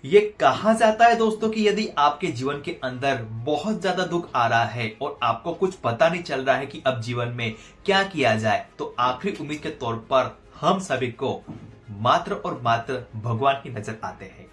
ये कहा जाता है दोस्तों कि यदि आपके जीवन के अंदर बहुत ज्यादा दुख आ रहा है और आपको कुछ पता नहीं चल रहा है कि अब जीवन में क्या किया जाए, तो आखिरी उम्मीद के तौर पर हम सभी को मात्र और मात्र भगवान ही नजर आते हैं।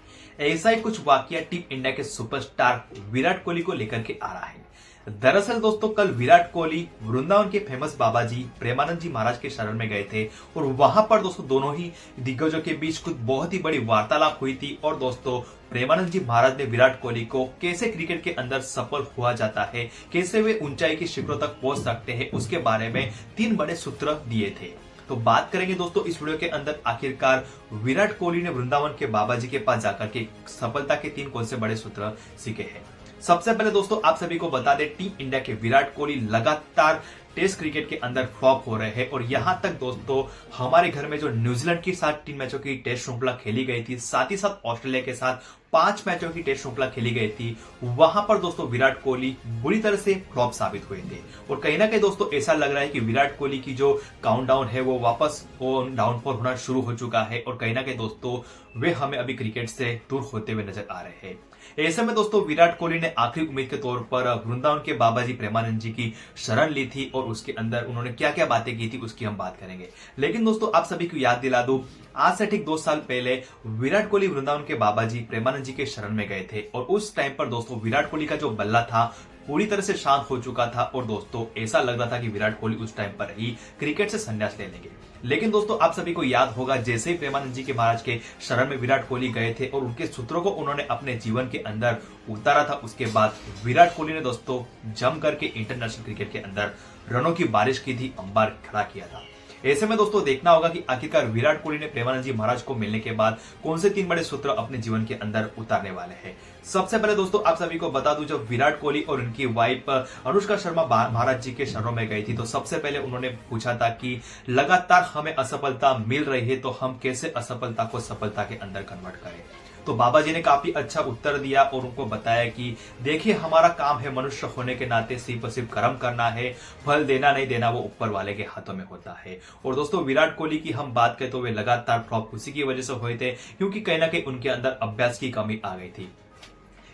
ऐसा ही कुछ वाकया टीम इंडिया के सुपरस्टार विराट कोहली को लेकर के आ रहा है। दरअसल दोस्तों, कल विराट कोहली वृंदावन के फेमस बाबा जी प्रेमानंद जी महाराज के शरण में गए थे और वहां पर दोस्तों दोनों ही दिग्गजों के बीच कुछ बहुत ही बड़ी वार्तालाप हुई थी। और दोस्तों, प्रेमानंद जी महाराज ने विराट कोहली को कैसे क्रिकेट के अंदर सफल हुआ जाता है, कैसे वे ऊंचाई की शिखरों तक पहुंच सकते हैं, उसके बारे में 3 बड़े सूत्र दिए थे। तो बात करेंगे दोस्तों इस वीडियो के अंदर आखिरकार विराट कोहली ने वृंदावन के बाबा जी के पास जाकर के सफलता के 3 कौन से बड़े सूत्र सीखे हैं। सबसे पहले दोस्तों आप सभी को बता दें, टीम इंडिया के विराट कोहली लगातार टेस्ट क्रिकेट के अंदर फ्लॉप हो रहे हैं और यहां तक दोस्तों हमारे घर में जो न्यूजीलैंड के साथ 3 मैचों की टेस्ट श्रृंखला खेली गई थी, साथ ही साथ ऑस्ट्रेलिया के साथ 5 मैचों की टेस्ट श्रृंखला खेली गई थी, वहां पर दोस्तों विराट कोहली बुरी तरह से फ्लॉप साबित हुए थे। और कहीं ना कहीं दोस्तों ऐसा लग रहा है कि विराट कोहली की जो काउंटडाउन है वो वापस डाउनफॉल होना शुरू हो चुका है और कहीं ना कहीं दोस्तों वे हमें अभी क्रिकेट से दूर होते हुए नजर आ रहे हैं। ऐसे में दोस्तों विराट कोहली ने आखिरी उम्मीद के तौर पर वृंदावन के बाबा जी प्रेमानंद जी की शरण ली थी और उसके अंदर उन्होंने क्या क्या बातें की थी उसकी हम बात करेंगे। लेकिन दोस्तों आप सभी को याद दिला दूं, आज से ठीक 2 साल पहले विराट कोहली वृंदावन के बाबा जी प्रेमानंद जी के शरण में गए थे और उस टाइम पर दोस्तों विराट कोहली का जो बल्ला था पूरी तरह से शांत हो चुका था और दोस्तों ऐसा लग रहा था कि विराट कोहली उस टाइम पर ही क्रिकेट से संन्यास ले लेंगे। लेकिन दोस्तों आप सभी को याद होगा, जैसे ही प्रेमानंद जी के महाराज के शरण में विराट कोहली गए थे और उनके सूत्रों को उन्होंने अपने जीवन के अंदर उतारा था, उसके बाद विराट कोहली ने दोस्तों जम करके इंटरनेशनल क्रिकेट के अंदर रनों की बारिश की थी, अंबार खड़ा किया था। ऐसे में दोस्तों देखना होगा कि आखिरकार विराट कोहली ने प्रेमानंद जी महाराज को मिलने के बाद कौन से 3 बड़े सूत्र अपने जीवन के अंदर उतारने वाले हैं। सबसे पहले दोस्तों आप सभी को बता दूं, जब विराट कोहली और उनकी वाइफ अनुष्का शर्मा महाराज जी के शरणों में गई थी तो सबसे पहले उन्होंने पूछा था कि लगातार हमें असफलता मिल रही है तो हम कैसे असफलता को सफलता के अंदर कन्वर्ट करें। तो बाबा जी ने काफी अच्छा उत्तर दिया और उनको बताया कि देखिए, हमारा काम है मनुष्य होने के नाते सिर्फ कर्म करना है, फल देना नहीं देना वो ऊपर वाले के हाथों में होता है। और दोस्तों विराट कोहली की हम बात करें तो वे लगातार फ्लॉप उसी की वजह से हुए थे क्योंकि कहीं ना कहीं उनके अंदर अभ्यास की कमी आ गई थी।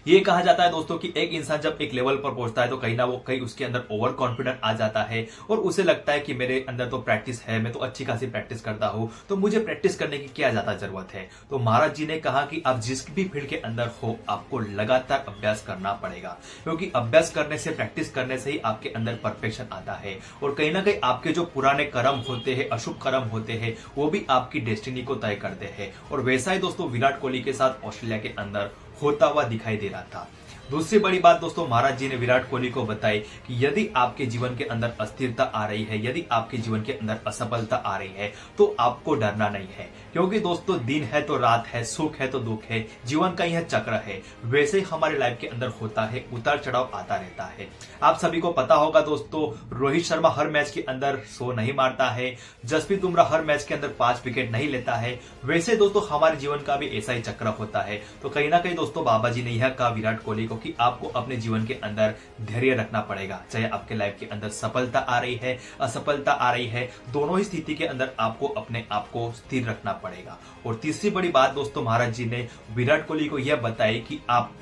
ये कहा जाता है दोस्तों कि एक इंसान जब एक लेवल पर पहुंचता है तो कहीं उसके अंदर ओवर कॉन्फिडेंट आ जाता है और उसे लगता है कि मेरे अंदर तो प्रैक्टिस है, मैं तो अच्छी खासी प्रैक्टिस करता हूं, तो मुझे प्रैक्टिस करने की क्या ज्यादा जरूरत है। तो महाराज जी ने कहा कि आप जिस भी फील्ड के अंदर हो आपको लगातार अभ्यास करना पड़ेगा, क्योंकि अभ्यास करने से, प्रैक्टिस करने से ही आपके अंदर परफेक्शन आता है। और कहीं ना कहीं आपके जो पुराने कर्म होते हैं, अशुभ कर्म होते हैं, वो भी आपकी डेस्टिनी को तय करते हैं। और वैसा ही दोस्तों विराट कोहली के साथ ऑस्ट्रेलिया के अंदर होता हुआ दिखाई दे रहा था। दूसरी बड़ी बात दोस्तों महाराज जी ने विराट कोहली को बताई कि यदि आपके जीवन के अंदर अस्थिरता आ रही है, यदि आपके जीवन के अंदर असफलता आ रही है तो आपको डरना नहीं है, क्योंकि दोस्तों दिन है तो रात है, सुख है तो दुख है, जीवन का यह चक्र है। वैसे ही हमारे लाइफ के अंदर होता है, उतार चढ़ाव आता रहता है। आप सभी को पता होगा दोस्तों, रोहित शर्मा हर मैच के अंदर 100 नहीं मारता है, जसप्रीत बुमराह हर मैच के अंदर 5 विकेट नहीं लेता है। वैसे दोस्तों हमारे जीवन का भी ऐसा ही चक्र होता है। तो कहीं ना कहीं दोस्तों बाबा जी ने यह कहा विराट कोहली को कि आपको अपने जीवन के अंदर धैर्य रखना पड़ेगा, चाहे आपके लाइफ के अंदर सफलता आ रही है, असफलता आ रही है, दोनों ही स्थिति के अंदर आपको अपने आप को स्थिर रखना पड़ेगा। और तीसरी बड़ी बात दोस्तों महाराज जी ने विराट कोहली को यह बताई कि आप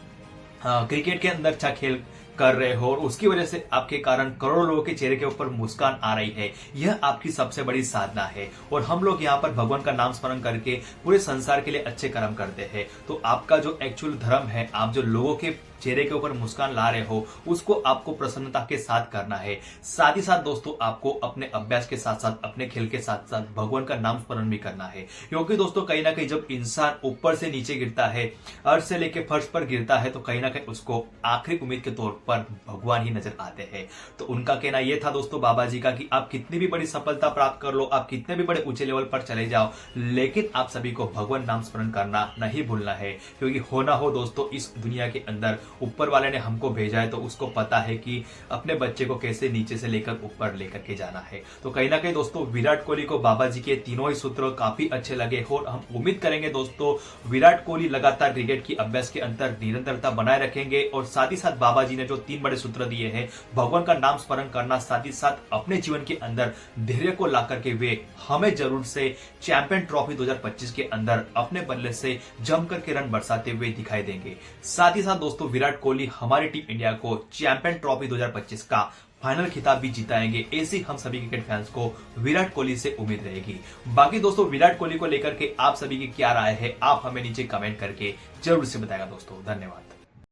क्रिकेट के अंदर अच्छा खेल कर रहे हो और उसकी वजह से आपके कारण करोड़ों लोगों के चेहरे के ऊपर मुस्कान आ रही है, यह आपकी सबसे बड़ी साधना है। और हम लोग यहाँ पर भगवान का नाम स्मरण करके पूरे संसार के लिए अच्छे कर्म करते हैं। तो आपका जो एक्चुअल धर्म है, आप जो लोगों के चेहरे के ऊपर मुस्कान ला रहे हो, उसको आपको प्रसन्नता के साथ करना है। साथ ही साथ दोस्तों आपको अपने अभ्यास के साथ साथ, अपने खेल के साथ साथ भगवान का नाम स्मरण भी करना है, क्योंकि दोस्तों कहीं ना कहीं जब इंसान ऊपर से नीचे गिरता है, अर्श से लेकर फर्श पर गिरता है, तो कहीं ना कहीं उसको आखिरी उम्मीद के तौर पर भगवान ही नजर आते हैं। तो उनका कहना यह था दोस्तों बाबा जी का कि आप कितनी भी बड़ी सफलता प्राप्त कर लो, आप कितने भी बड़े ऊंचे लेवल पर चले जाओ, लेकिन आप सभी को भगवान नाम स्मरण करना नहीं भूलना है, क्योंकि होना हो दोस्तों इस दुनिया के अंदर ऊपर वाले ने हमको भेजा है तो उसको पता है कि अपने बच्चे को कैसे नीचे से लेकर ऊपर लेकर के जाना है। तो कहीं ना कहीं दोस्तों विराट कोहली को बाबा जी के तीनों ही सूत्र काफी अच्छे लगे और हम उम्मीद करेंगे दोस्तों विराट कोहली लगातार क्रिकेट की अभ्यास के अंतर निरंतरता बनाए रखेंगे और साथ ही साथ बाबा जी ने जो 3 बड़े सूत्र दिए हैं, भगवान का नाम स्मरण करना, साथ ही साथ अपने जीवन के अंदर धैर्य को ला करके वे हमें जरूर से चैंपियन ट्रॉफी 2025 के अंदर अपने बल्ले से जमकर के रन बरसाते हुए दिखाई देंगे। साथ ही साथ दोस्तों विराट कोहली हमारी टीम इंडिया को चैंपियन ट्रॉफी 2025 का फाइनल खिताब भी जिताएंगे, ऐसी हम सभी क्रिकेट फैंस को विराट कोहली से उम्मीद रहेगी। बाकी दोस्तों विराट कोहली को लेकर के आप सभी की क्या राय है, आप हमें नीचे कमेंट करके जरूर से बताएगा दोस्तों। धन्यवाद।